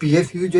PFUJ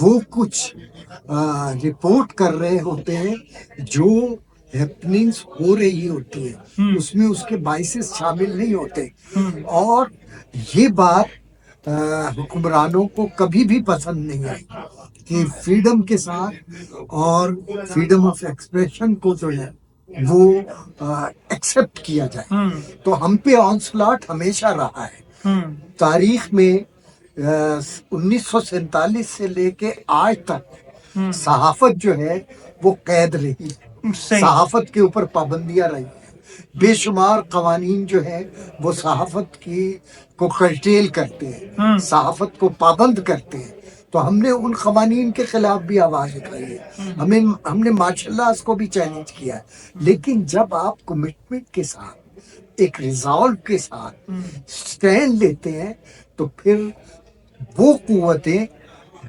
وہ کچھ report کر رہے ہوتے ہیں جو ہیپننگس ہو رہی ہوتی ہے، اس میں اس کے بائسز شامل نہیں ہوتے، اور یہ بات حکمرانوں کو کبھی بھی پسند نہیں آئی کہ فریڈم کے ساتھ اور فریڈم آف ایکسپریشن کو جو ہے وہ ایکسپٹ کیا جائے. تو ہم پہ آنسلاٹ ہمیشہ رہا ہے. تاریخ میں 1947 سے لے کے آج تک صحافت جو ہے وہ قید رہی ہے، صحافت کے اوپر پابندیاں رہی ہیں. بے شمار قوانین جو ہے وہ صحافت کی کو کرٹیل کرتے ہیں، صحافت کو پابند کرتے ہیں. تو ہم نے ان قوانین کے خلاف بھی آواز اٹھائی ہے، ہم نے مارشل لاز کو بھی چیلنج کیا ہے. لیکن جب آپ کمٹمنٹ کے ساتھ ایک ریزالو کے ساتھ سٹینڈ لیتے ہیں تو پھر وہ قوتیں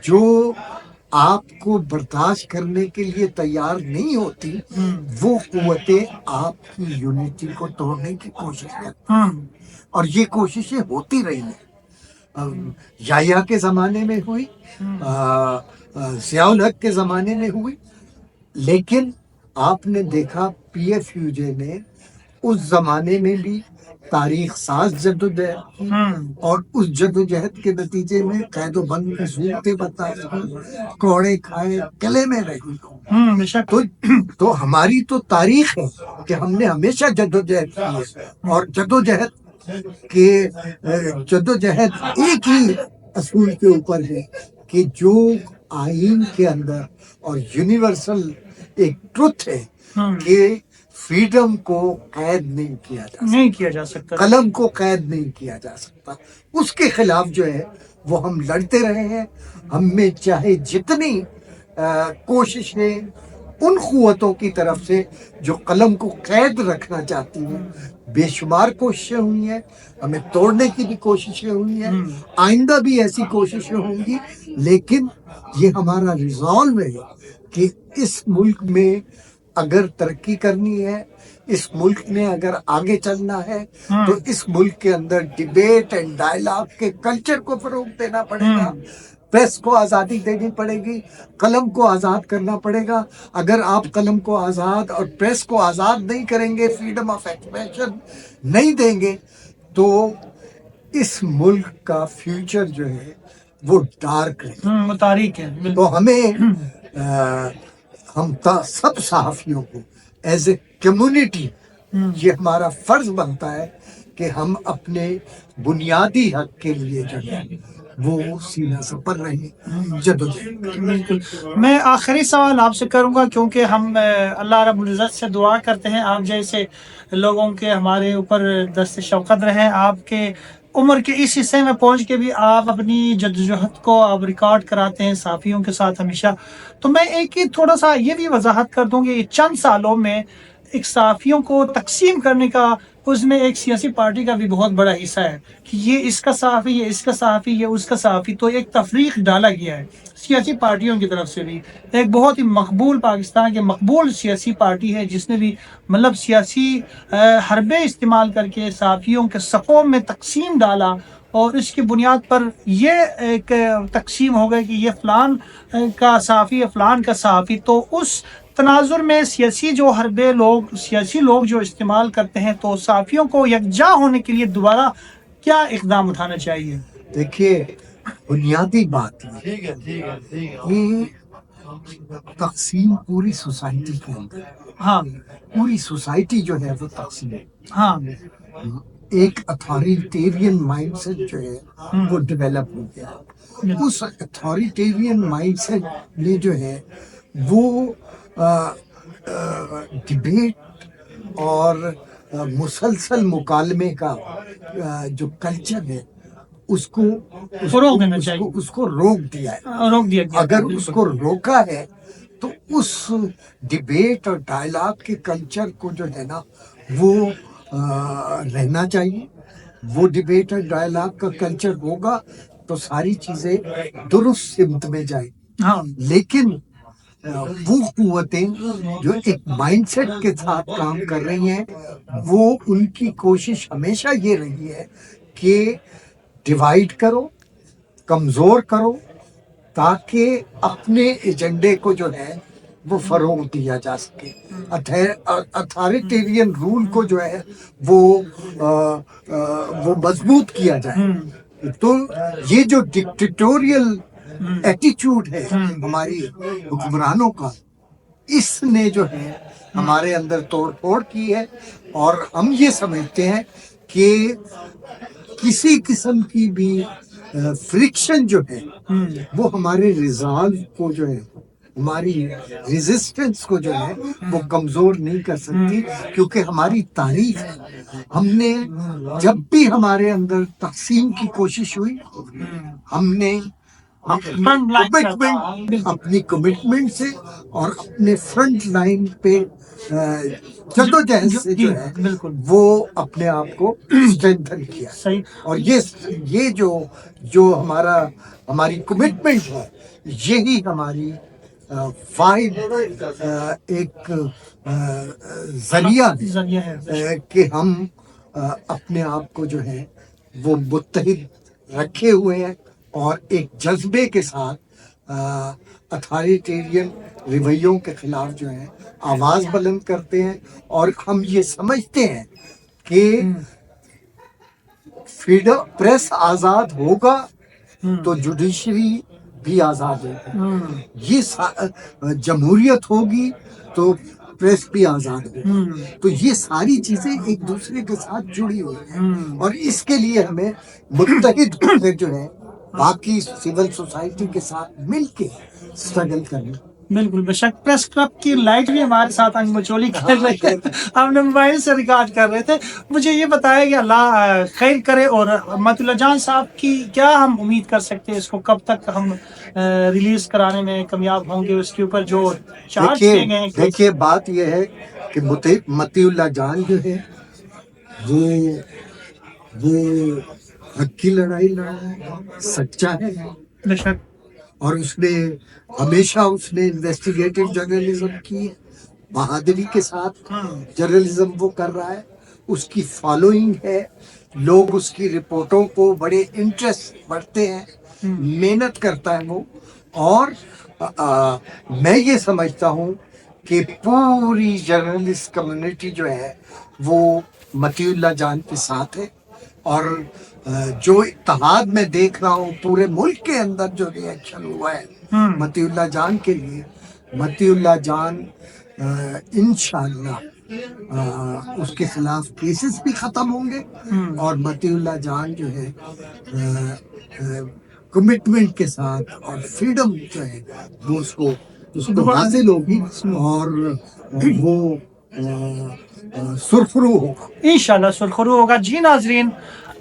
جو آپ کو برداشت کرنے کے لیے تیار نہیں ہوتی، وہ قوتیں آپ کی یونٹی کو توڑنے کی کوشش کرتی ہیں، اور یہ کوششیں ہوتی رہی ہیں. یحییٰ کے زمانے میں ہوئی، ضیاء الحق کے زمانے میں ہوئی، لیکن آپ نے دیکھا پی ایف یو جے نے اس زمانے میں بھی تاریخ ساز جدوجہد کی، اور اس جدوجہد کے نتیجے میں قید و بند کی صورتیں برداشت کی، کوڑے کھائے، قلعے میں رہی. تو ہماری تو تاریخ ہے کہ ہم نے ہمیشہ جدوجہد کی ہے، اور جدوجہد ایک ہی اصول کے اوپر ہے کہ جو آئین کے اندر اور یونیورسل ایک ٹروتھ ہے کہ فریڈم کو قید نہیں کیا جا سکتا، قلم کو قید نہیں کیا جا سکتا، اس کے خلاف جو ہے وہ ہم لڑتے رہے ہیں. ہم میں چاہے جتنی کوششیں ان قوتوں کی طرف سے جو قلم کو قید رکھنا چاہتی ہیں، بے شمار کوششیں ہوئی ہیں، ہمیں توڑنے کی بھی کوششیں ہوئی ہیں، آئندہ بھی ایسی کوششیں ہوں گی. لیکن یہ ہمارا ریزالو ہے کہ اس ملک میں اگر ترقی کرنی ہے، اس ملک میں اگر آگے چلنا ہے، تو اس ملک کے اندر ڈیبیٹ اینڈ ڈائلاگ کے کلچر کو فروغ دینا پڑے گا. پریس کو آزادی دینی پڑے گی، قلم کو آزاد کرنا پڑے گا. اگر آپ قلم کو آزاد اور پریس کو آزاد نہیں کریں گے، فریڈم آف ایکسپریشن نہیں دیں گے، تو اس ملک کا فیوچر جو ہے وہ ڈارک ہے، تاریخ ہے. تو ہم سب صحافیوں کو ایز اے کمیونٹی یہ ہمارا فرض بنتا ہے کہ ہم اپنے بنیادی حق کے لیے جو ہے وہ سینہ سپر رہیں، جدوجہد. بالکل. میں آخری سوال آپ سے کروں گا، کیونکہ ہم اللہ رب العزت سے دعا کرتے ہیں آپ جیسے لوگوں کے ہمارے اوپر دست شوقت رہے، آپ کے عمر کے اس حصے میں پہنچ کے بھی آپ اپنی جدوجہد کو آپ ریکارڈ کراتے ہیں صحافیوں کے ساتھ ہمیشہ. تو میں ایک ہی تھوڑا سا یہ بھی وضاحت کر دوں کہ چند سالوں میں ایک صحافیوں کو تقسیم کرنے کا، اس میں ایک سیاسی پارٹی کا بھی بہت بڑا حصہ ہے کہ یہ اس کا صحافی، یہ اس کا صحافی، یہ اس کا صحافی. تو ایک تفریق ڈالا گیا ہے سیاسی پارٹیوں کی طرف سے بھی. ایک بہت ہی مقبول، پاکستان کے مقبول سیاسی پارٹی ہے جس نے بھی مطلب سیاسی حربے استعمال کر کے صحافیوں کے صفوں میں تقسیم ڈالا، اور اس کی بنیاد پر یہ ایک تقسیم ہو گئی کہ یہ فلان کا صحافی، فلان کا صحافی. تو اس تناظر میں سیاسی لوگ جو استعمال کرتے ہیں، تو صحافیوں کو یکجا ہونے کے لیے دوبارہ کیا اقدام اٹھانا چاہیے؟ دیکھیے، بنیادی بات یہ تقسیم پوری سوسائٹی کے اندر، پوری سوسائٹی جو ہے وہ تقسیم ہے. ایک اتھارٹیرین مائنڈ سیٹ جو ہے وہ ڈیولپ ہو گیا. اس اتھارٹیرین مائنڈ سیٹ نے جو ہے وہ ڈبیٹ اور مسلسل مکالمے کا جو کلچر ہے اس کو فروغ دینا چاہیے، اس کو روک دیا ہے. اگر اس کو روکا ہے تو اس ڈبیٹ اور ڈائلاگ کے کلچر کو جو ہے نا وہ رہنا چاہیے. وہ ڈبیٹ اور ڈائلاگ کا کلچر ہوگا تو ساری چیزیں درست سمت میں جائیں. لیکن وہ قوتیں جو ایک مائنڈ سیٹ کے ساتھ کام کر رہی ہیں، وہ ان کی کوشش ہمیشہ یہ رہی ہے کہ ڈیوائیڈ کرو، کمزور کرو، تاکہ اپنے ایجنڈے کو جو ہے وہ فروغ دیا جا سکے، اتھارٹیرین رول کو جو ہے وہ مضبوط کیا جائے۔ تو یہ جو ڈکٹیٹوریل ایٹیچیوڈ ہے ہماری حکمرانوں کا، اس نے جو ہے ہمارے اندر توڑ پھوڑ کی ہے، اور ہم یہ سمجھتے ہیں کہ کسی قسم کی بھی فرکشن جو ہے وہ ہمارے ریزالو کو جو ہے، ہماری ریزسٹنس کو جو ہے وہ کمزور نہیں کر سکتی، کیونکہ ہماری تاریخ ہے۔ ہم نے جب بھی ہمارے اندر تقسیم کی کوشش ہوئی، ہم نے اپنی کمٹمنٹ سے اور اپنے فرنٹ لائن پہ جدوجہد سے جو ہے وہ اپنے آپ کو اسٹرینتھن کیا، اور یہ جو ہماری کمٹمنٹ ہے، یہی ہماری واحد ایک ذریعہ ہے کہ ہم اپنے آپ کو جو ہے وہ متحد رکھے ہوئے ہیں، اور ایک جذبے کے ساتھ اتھارٹیرین رویوں کے خلاف جو ہے آواز بلند کرتے ہیں، اور ہم یہ سمجھتے ہیں کہ فریڈم، پریس آزاد ہوگا تو جوڈیشری بھی آزاد ہوگی، یہ جمہوریت ہوگی تو پریس بھی آزاد ہوگی۔ تو یہ ساری چیزیں ایک دوسرے کے ساتھ جڑی ہوئی ہیں، اور اس کے لیے ہمیں متحد ہو کر جو ہے باقی سول سوسائٹی کے ساتھ مل کے اسٹرگل کرنا۔ بالکل بے شک، پریس کلب کی لائٹ بھی ہمارے ساتھ انگ مچولی کر رہے تھے، ہم نے موبائل سے ریکارڈ کر رہے تھے۔ مجھے یہ بتایا کہ اللہ خیر کرے، اور متی اللہ جان صاحب کی کیا ہم امید کر سکتے ہیں، اس کو کب تک ہم ریلیز کرانے میں کامیاب ہوں گے؟ اس کے اوپر جو چارج کیے گئے ہیں۔ دیکھیے بات یہ ہے کہ متی اللہ جان جو ہے وہ حق کی لڑائی لڑ رہا ہے، سچا ہے، بے شک، اور اس نے ہمیشہ انویسٹیگیٹو جرنلزم کی، بہادری کے ساتھ جرنلزم وہ کر رہا ہے، اس کی فالوئنگ ہے، لوگ اس کی رپورٹوں کو بڑے انٹرسٹ پڑھتے ہیں، محنت کرتا ہے وہ، اور میں یہ سمجھتا ہوں کہ پوری جرنلسٹ کمیونٹی جو ہے وہ متی اللہ جان کے ساتھ ہے، اور جو اتحاد میں دیکھ رہا ہوں پورے ملک کے اندر جو ریئیکشن ہوا ہے متی اللہ جان کے لیے، متی اللہ جان انشاءاللہ اس کے خلاف کیسز بھی ختم ہوں گے، اور متی اللہ جان جو ہے کمٹمنٹ کے ساتھ اور فریڈم جو ہے وہ اس کو حاصل ہوگی، اور وہ سرخرو ہوگا، انشاءاللہ سرخرو ہوگا۔ جی ناظرین،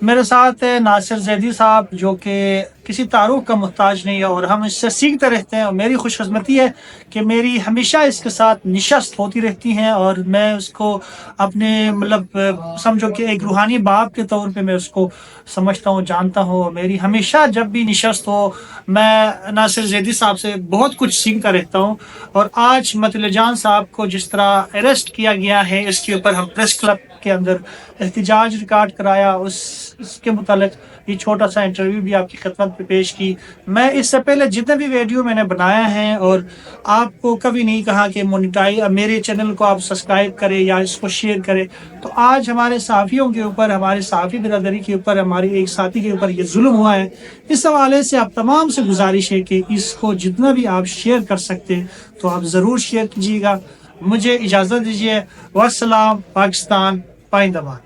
میرے ساتھ ناصر زیدی صاحب، جو کہ کسی تعارف کا محتاج نہیں ہے، اور ہم اس سے سیکھتے رہتے ہیں، اور میری خوش قسمتی ہے کہ میری ہمیشہ اس کے ساتھ نشست ہوتی رہتی ہیں، اور میں اس کو اپنے مطلب سمجھو کہ ایک روحانی باپ کے طور پہ میں اس کو سمجھتا ہوں، جانتا ہوں۔ میری ہمیشہ جب بھی نشست ہو، میں ناصر زیدی صاحب سے بہت کچھ سیکھتا رہتا ہوں، اور آج متی اللہ جان صاحب کو جس طرح اریسٹ کیا گیا ہے، اس کے اوپر ہم پریس کلب کے اندر احتجاج ریکارڈ کرایا، اس کے متعلق یہ چھوٹا سا انٹرویو بھی آپ کی خدمت پہ پیش کی۔ میں اس سے پہلے جتنے بھی ویڈیو میں نے بنایا ہے، اور آپ کو کبھی نہیں کہا کہ میرے چینل کو آپ سبسکرائب کریں یا اس کو شیئر کریں، تو آج ہمارے صحافیوں کے اوپر، ہمارے صحافی برادری کے اوپر، ہمارے ایک ساتھی کے اوپر یہ ظلم ہوا ہے۔ اس حوالے سے آپ تمام سے گزارش ہے کہ اس کو جتنا بھی آپ شیئر کر سکتے تو آپ ضرور شیئر کیجیے گا۔ مجھے اجازت دیجیے، والسلام، پاکستان پائندہ باد۔